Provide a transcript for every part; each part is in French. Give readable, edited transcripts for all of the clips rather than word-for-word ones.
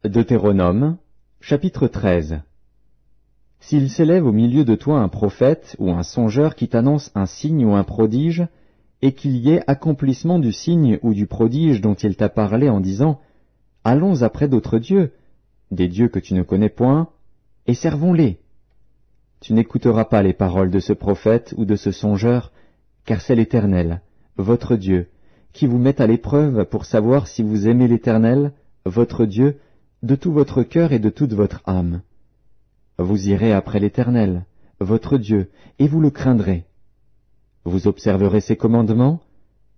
Deutéronome, chapitre 13. S'il s'élève au milieu de toi un prophète ou un songeur qui t'annonce un signe ou un prodige, et qu'il y ait accomplissement du signe ou du prodige dont il t'a parlé en disant « Allons après d'autres dieux, des dieux que tu ne connais point, et servons-les », tu n'écouteras pas les paroles de ce prophète ou de ce songeur, car c'est l'Éternel, votre Dieu, qui vous met à l'épreuve pour savoir si vous aimez l'Éternel, votre Dieu, de tout votre cœur et de toute votre âme. Vous irez après l'Éternel, votre Dieu, et vous le craindrez. Vous observerez ses commandements,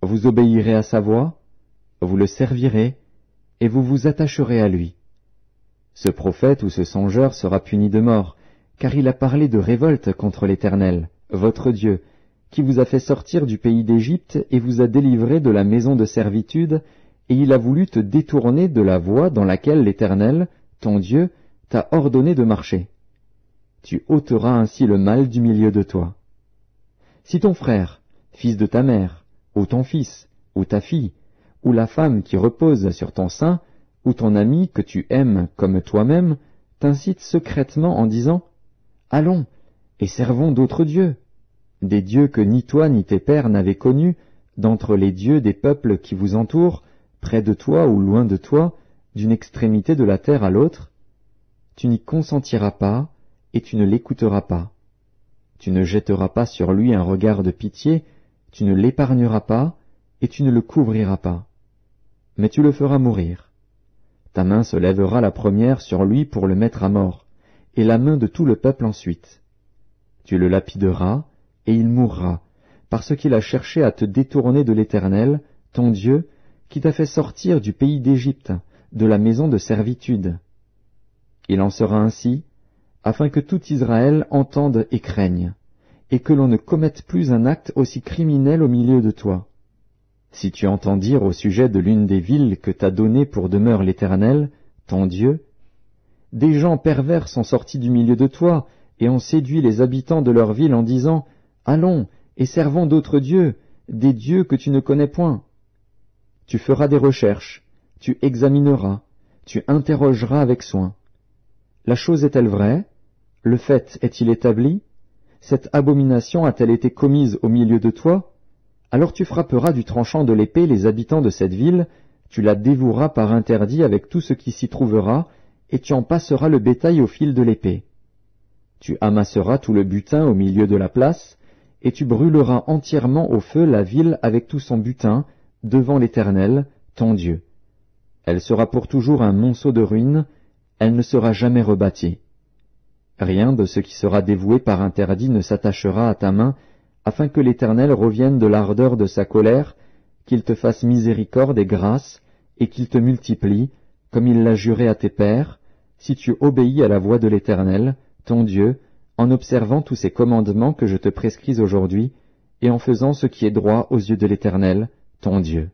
vous obéirez à sa voix, vous le servirez, et vous vous attacherez à lui. Ce prophète ou ce songeur sera puni de mort, car il a parlé de révolte contre l'Éternel, votre Dieu, qui vous a fait sortir du pays d'Égypte et vous a délivré de la maison de servitude, et il a voulu te détourner de la voie dans laquelle l'Éternel, ton Dieu, t'a ordonné de marcher. Tu ôteras ainsi le mal du milieu de toi. Si ton frère, fils de ta mère, ou ton fils, ou ta fille, ou la femme qui repose sur ton sein, ou ton ami que tu aimes comme toi-même, t'incite secrètement en disant « Allons, et servons d'autres dieux », des dieux que ni toi ni tes pères n'avaient connus, d'entre les dieux des peuples qui vous entourent, près de toi ou loin de toi, d'une extrémité de la terre à l'autre, tu n'y consentiras pas, et tu ne l'écouteras pas. Tu ne jetteras pas sur lui un regard de pitié, tu ne l'épargneras pas, et tu ne le couvriras pas. Mais tu le feras mourir. Ta main se lèvera la première sur lui pour le mettre à mort, et la main de tout le peuple ensuite. Tu le lapideras, et il mourra, parce qu'il a cherché à te détourner de l'Éternel, ton Dieu, qui t'a fait sortir du pays d'Égypte, de la maison de servitude. Il en sera ainsi, afin que tout Israël entende et craigne, et que l'on ne commette plus un acte aussi criminel au milieu de toi. Si tu entends dire au sujet de l'une des villes que t'a données pour demeure l'Éternel, ton Dieu, des gens pervers sont sortis du milieu de toi, et ont séduit les habitants de leur ville en disant « Allons, et servons d'autres dieux, des dieux que tu ne connais point. » Tu feras des recherches, tu examineras, tu interrogeras avec soin. La chose est-elle vraie? Le fait est-il établi? Cette abomination a-t-elle été commise au milieu de toi? Alors tu frapperas du tranchant de l'épée les habitants de cette ville, tu la dévoueras par interdit avec tout ce qui s'y trouvera, et tu en passeras le bétail au fil de l'épée. Tu amasseras tout le butin au milieu de la place, et tu brûleras entièrement au feu la ville avec tout son butin, devant l'Éternel, ton Dieu. Elle sera pour toujours un monceau de ruines, elle ne sera jamais rebâtie. Rien de ce qui sera dévoué par interdit ne s'attachera à ta main, afin que l'Éternel revienne de l'ardeur de sa colère, qu'il te fasse miséricorde et grâce, et qu'il te multiplie, comme il l'a juré à tes pères, si tu obéis à la voix de l'Éternel, ton Dieu, en observant tous ces commandements que je te prescris aujourd'hui, et en faisant ce qui est droit aux yeux de l'Éternel, ton Dieu.